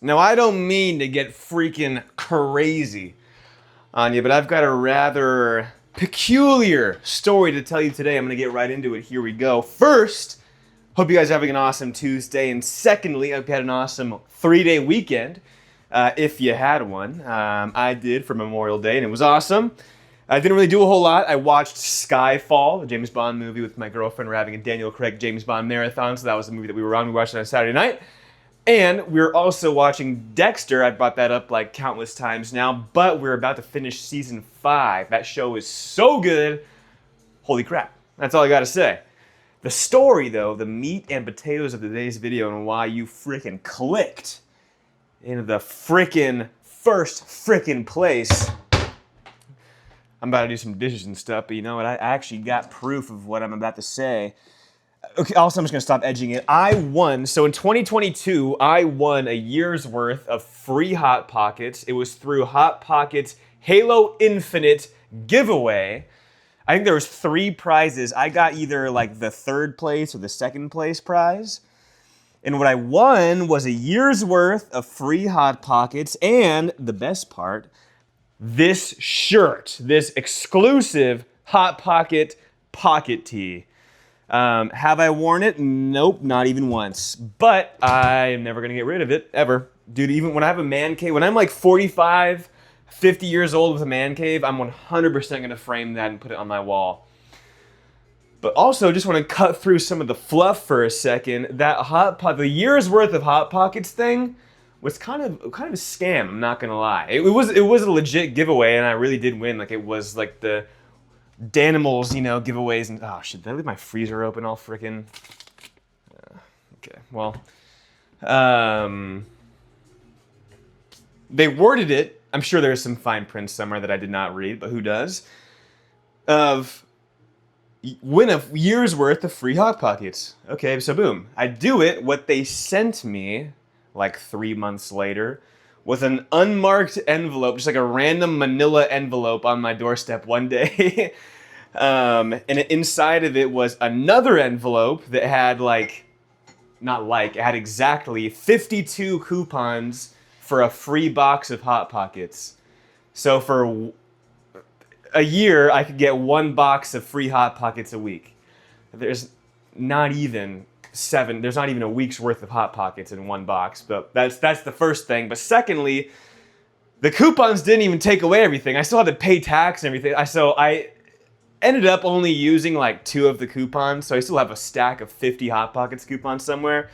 Now, I don't mean to get freaking crazy on you, but I've got a rather peculiar story to tell you today. I'm going to get right into it. Here we go. First, hope you guys are having an awesome Tuesday. And secondly, I hope you had an awesome 3-day weekend, if you had one. I did for Memorial Day, and it was awesome. I didn't really do a whole lot. I watched Skyfall, a James Bond movie with my girlfriend. We're having a Daniel Craig James Bond marathon, so that was the movie that we were on. We watched it on Saturday night. And we're also watching Dexter. I've brought that up like countless times now, but we're about to finish season 5. That show is so good. Holy crap. That's all I gotta say. The story, though, the meat and potatoes of today's video and why you frickin' clicked into the frickin' first frickin' place. I'm about to do some dishes and stuff, but you know what? I actually got proof of what I'm about to say. Okay, also I'm just gonna stop edging it. I won, so in 2022, I won a year's worth of free Hot Pockets. It was through Hot Pockets Halo Infinite giveaway. I think there was 3 prizes. I got either like the 3rd place or the 2nd place prize. And what I won was a year's worth of free Hot Pockets and, the best part, this shirt, this exclusive Hot Pocket pocket tee. Have I worn it? Nope, not even once. But I am never gonna get rid of it, ever. Dude, even when I have a man cave, when I'm like 45, 50 years old with a man cave, I'm 100% gonna frame that and put it on my wall. But also, just want to cut through some of the fluff for a second. That the year's worth of Hot Pockets thing was kind of a scam, I'm not gonna lie. It was a legit giveaway, and I really did win. Like, it was like the Danimals, giveaways, and oh shit, did I leave my freezer open all frickin'? Okay, well, they worded it, I'm sure there's some fine print somewhere that I did not read, but who does? Of win a year's worth of free Hot Pockets. Okay, so boom, I do it. What they sent me, like 3 months later, with an unmarked envelope, just like a random manila envelope on my doorstep one day. And inside of it was another envelope that had it had exactly 52 coupons for a free box of Hot Pockets. So for a year, I could get 1 box of free Hot Pockets a week. There's not even a week's worth of Hot Pockets in 1 box, but that's the first thing. But secondly, the coupons didn't even take away everything. I still had to pay tax and everything. So I ended up only using like 2 of the coupons, so I still have a stack of 50 Hot Pockets coupons somewhere.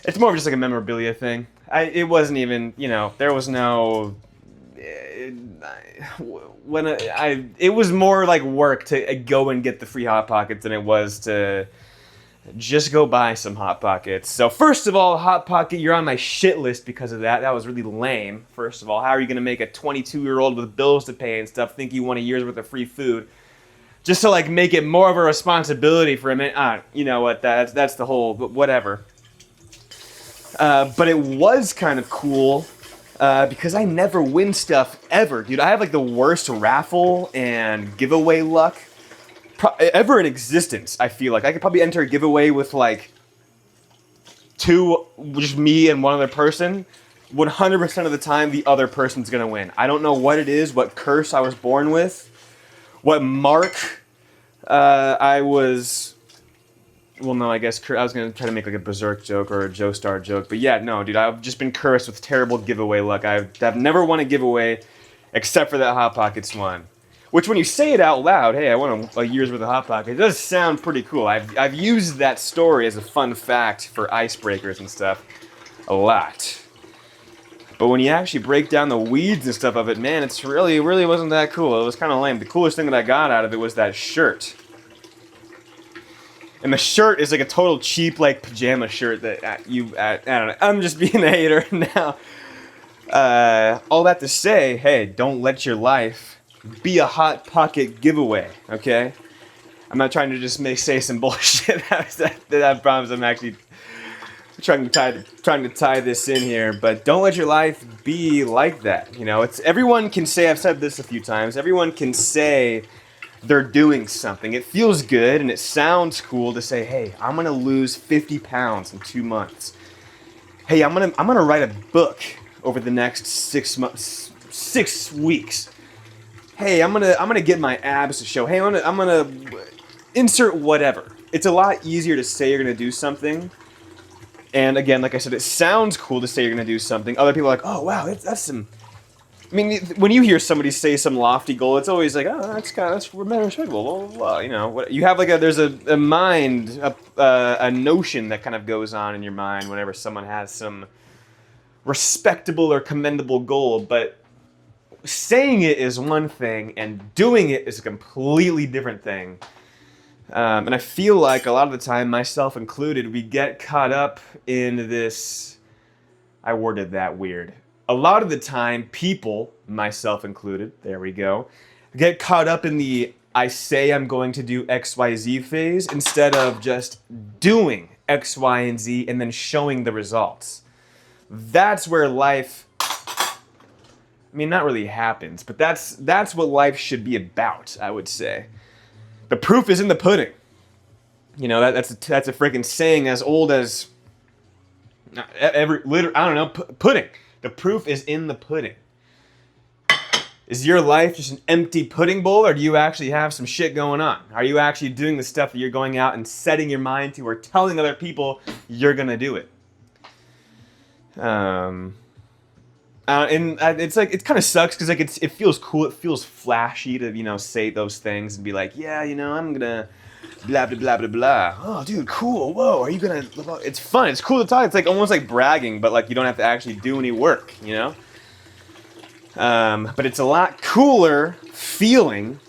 It's more of just like a memorabilia thing. It wasn't even, there was no... It was more like work to go and get the free Hot Pockets than it was to just go buy some Hot Pockets. So first of all, Hot Pocket, you're on my shit list because of that. That was really lame, first of all. How are you going to make a 22-year-old with bills to pay and stuff think you want a year's worth of free food? Just to make it more of a responsibility for a minute. You know what, that's the whole, whatever. But it was kind of cool because I never win stuff ever. Dude, I have the worst raffle and giveaway luck ever in existence. I feel like I could probably enter a giveaway with 2, just me and one other person. 100% of the time, the other person's gonna win. I don't know what it is, what curse I was born with, what mark I was. Well, no, I guess I was gonna try to make a Berserk joke or a Joestar joke, but yeah, no, dude, I've just been cursed with terrible giveaway luck. I've never won a giveaway except for that Hot Pockets one. Which, when you say it out loud, hey, I won a year's worth of Hot Pockets, it does sound pretty cool. I've used that story as a fun fact for icebreakers and stuff a lot. But when you actually break down the weeds and stuff of it, man, it really wasn't that cool. It was kind of lame. The coolest thing that I got out of it was that shirt. And the shirt is a total cheap pajama shirt that I don't know. I'm just being a hater now. All that to say, hey, don't let your life be a Hot Pocket giveaway, okay? I'm not trying to just say some bullshit. I promise I'm actually trying to tie this in here, but don't let your life be like that. It's everyone can say, I've said this a few times, everyone can say they're doing something. It feels good and it sounds cool to say, hey, I'm gonna lose 50 pounds in 2 months. hey, I'm gonna write a book over the next 6 months, 6 weeks. Hey, I'm gonna get my abs to show. Hey, I'm gonna insert whatever. It's a lot easier to say you're gonna do something. And again, like I said, it sounds cool to say you're gonna do something. Other people are like, oh wow, that's some. I mean, when you hear somebody say some lofty goal, it's always like, oh, that's respectable, blah, blah, blah. You know, you have like there's a mind, a notion that kind of goes on in your mind whenever someone has some respectable or commendable goal, but saying it is one thing and doing it is a completely different thing. And I feel like a lot of the time, myself included, we get caught up in this. I worded that weird. A lot of the time, people, myself included, there we go, get caught up in the I say I'm going to do XYZ phase instead of just doing X, Y, and Z and then showing the results. That's where life, I mean, not really happens, but that's what life should be about, I would say. The proof is in the pudding. You know, that's a freaking saying as old as I don't know, pudding. The proof is in the pudding. Is your life just an empty pudding bowl, or do you actually have some shit going on? Are you actually doing the stuff that you're going out and setting your mind to, or telling other people you're gonna do it? And it's like, it kind of sucks because like it feels cool, it feels flashy to say those things and be like, yeah, I'm gonna blah blah blah blah blah. Oh, dude, cool. Whoa, are you gonna? It's fun. It's cool to talk. It's like almost like bragging, but like you don't have to actually do any work, But it's a lot cooler feeling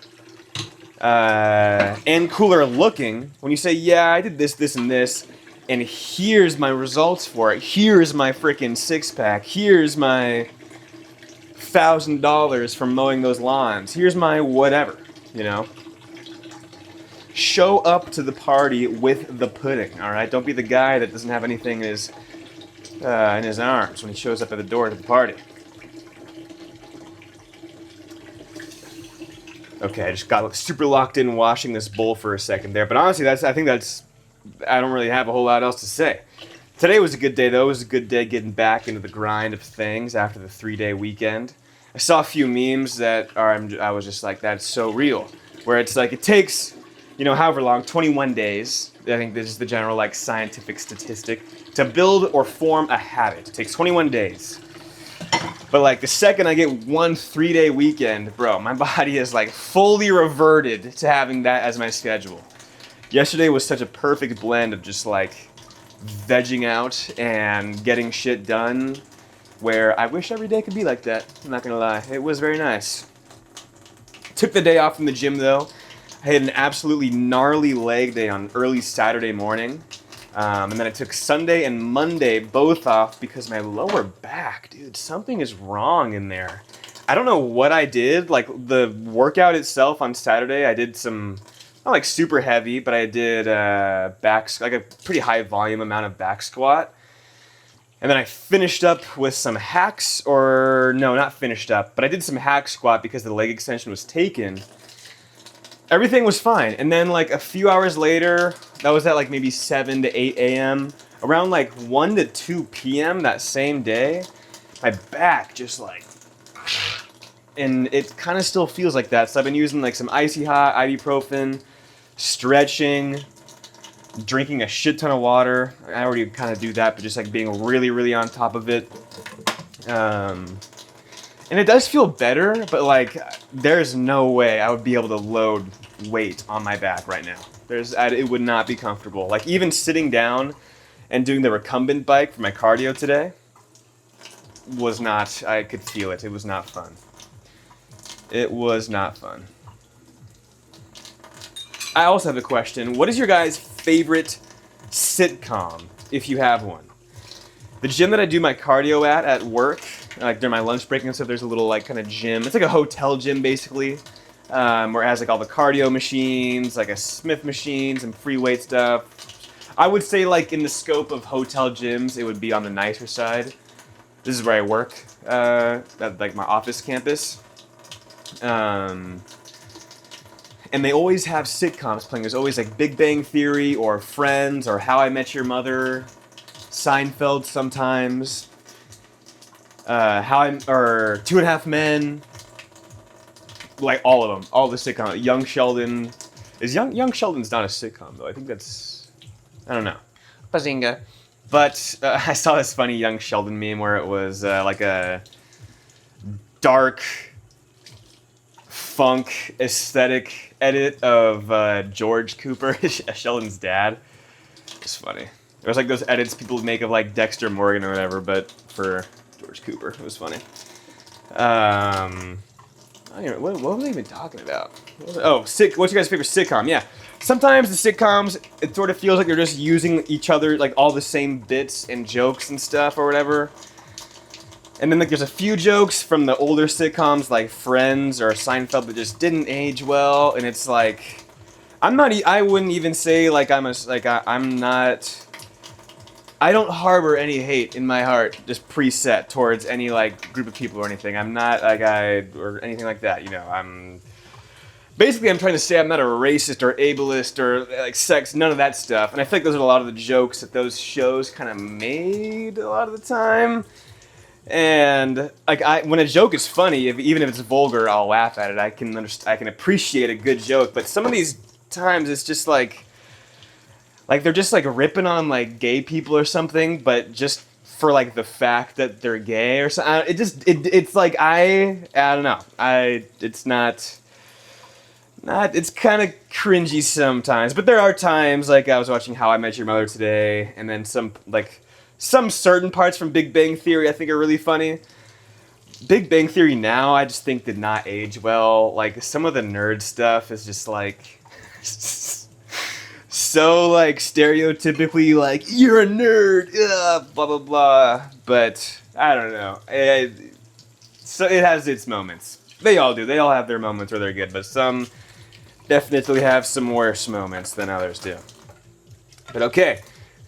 and cooler looking when you say, yeah, I did this, this, and this, and here's my results for it. Here's my freaking six-pack. Here's my $1,000 from mowing those lawns. Here's my whatever, Show up to the party with the pudding, all right? Don't be the guy that doesn't have anything in his arms when he shows up at the door to the party. Okay, I just got super locked in washing this bowl for a second there, but honestly, I don't really have a whole lot else to say. Today was a good day, though. It was a good day getting back into the grind of things after the 3-day weekend. I saw a few memes that I was just like, that's so real, where it's like it takes, however long, 21 days, I think this is the general scientific statistic, to build or form a habit. It takes 21 days. But the second I get one 3-day weekend, bro, my body is fully reverted to having that as my schedule. Yesterday was such a perfect blend of just vegging out and getting shit done, where I wish every day could be like that. I'm not gonna lie, it was very nice. Took the day off from the gym though. I had an absolutely gnarly leg day on early Saturday morning. And then I took Sunday and Monday both off because my lower back, dude, something is wrong in there. I don't know what I did. The workout itself on Saturday, I did some, not super heavy, but I did a pretty high volume amount of back squat. And then I finished up with some hacks, or no, not finished up, but I did some hack squat because the leg extension was taken. Everything was fine. And then a few hours later, that was at maybe 7 to 8 a.m. Around 1 to 2 p.m. that same day, my back just and it kind of still feels like that. So I've been using some icy hot ibuprofen, stretching, drinking a shit ton of water. I already kind of do that, but just being really, really on top of it. And it does feel better, but there's no way I would be able to load weight on my back right now. It would not be comfortable. Even sitting down and doing the recumbent bike for my cardio today was not, I could feel it. It was not fun. It was not fun. I also have a question. What is your guys' favorite sitcom, if you have one? The gym that I do my cardio at work, during my lunch break and stuff, there's a little kind of gym. It's like a hotel gym basically, where it has all the cardio machines, a Smith machine, some free weight stuff. I would say in the scope of hotel gyms, it would be on the nicer side. This is where I work, at my office campus. And they always have sitcoms playing. There's always Big Bang Theory or Friends or How I Met Your Mother, Seinfeld sometimes. or Two and a Half Men. Like all of them, all the sitcoms. Young Sheldon. Young Sheldon's not a sitcom though. I think that's, I don't know. Bazinga. But I saw this funny Young Sheldon meme where it was like a dark funk aesthetic edit of George Cooper, Sheldon's dad. It's funny. It was like those edits people make of like Dexter Morgan or whatever, but for George Cooper. It was funny. What was I even talking about? What's your guys' favorite sitcom? Yeah. Sometimes the sitcoms, it sort of feels like they're just using each other, like all the same bits and jokes and stuff or whatever. And then like there's a few jokes from the older sitcoms like Friends or Seinfeld that just didn't age well, and it's like, I wouldn't even say like I don't harbor any hate in my heart, just preset towards any like group of people or anything. I'm not like or anything like that. You know, I'm trying to say I'm not a racist or ableist or like sex, none of that stuff. And I think those are a lot of the jokes that those shows kind of made a lot of the time. And like when a joke is funny, even if it's vulgar, I'll laugh at it. I can appreciate a good joke. But some of these times it's just like they're just like ripping on like gay people or something, but just for like the fact that they're gay or something. It's like I don't know. It's not. It's kind of cringy sometimes, but there are times like I was watching How I Met Your Mother today, and then some certain parts from Big Bang Theory I think are really funny. Big Bang Theory now I just think did not age well. Like some of the nerd stuff is just like so like stereotypically like you're a nerd, blah blah blah. But I don't know. So it has its moments. They all do. They all have their moments where they're good, but some definitely have some worse moments than others do. But okay,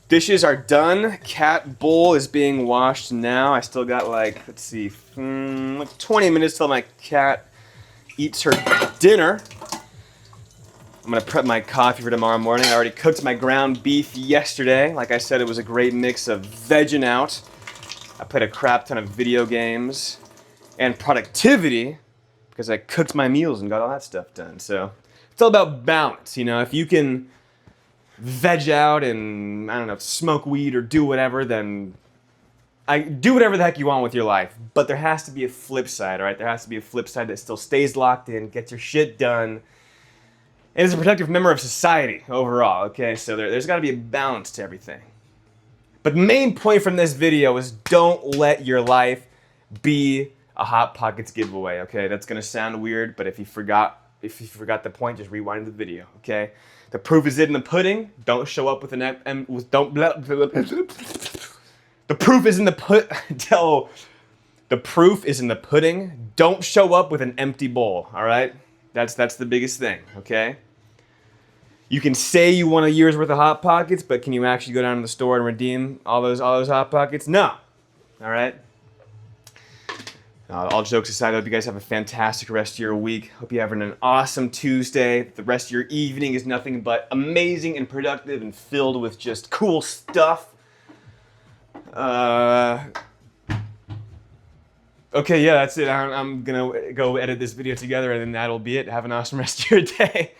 dishes are done. Cat bowl is being washed now. I still got like, let's see, like 20 minutes till my cat eats her dinner. I'm gonna prep my coffee for tomorrow morning. I already cooked my ground beef yesterday. Like I said, it was a great mix of vegging out. I played a crap ton of video games and productivity because I cooked my meals and got all that stuff done. So it's all about balance, you know. If you can veg out and, I don't know, smoke weed or do whatever, then do whatever the heck you want with your life. But there has to be a flip side, all right? There has to be a flip side that still stays locked in, gets your shit done, and is a productive member of society overall, okay? So there's got to be a balance to everything. But the main point from this video is don't let your life be a Hot Pockets giveaway, okay? That's going to sound weird, but if you forgot the point, just rewind the video, okay? The proof is in the pudding. Don't show up with the proof is in the the proof is in the pudding. Don't show up with an empty bowl, all right? That's the biggest thing, okay? You can say you want a year's worth of Hot Pockets, but can you actually go down to the store and redeem all those Hot Pockets? No. All right? All jokes aside, I hope you guys have a fantastic rest of your week. Hope you're having an awesome Tuesday. The rest of your evening is nothing but amazing and productive and filled with just cool stuff. Okay, yeah, that's it. I'm gonna go edit this video together, and then that'll be it. Have an awesome rest of your day.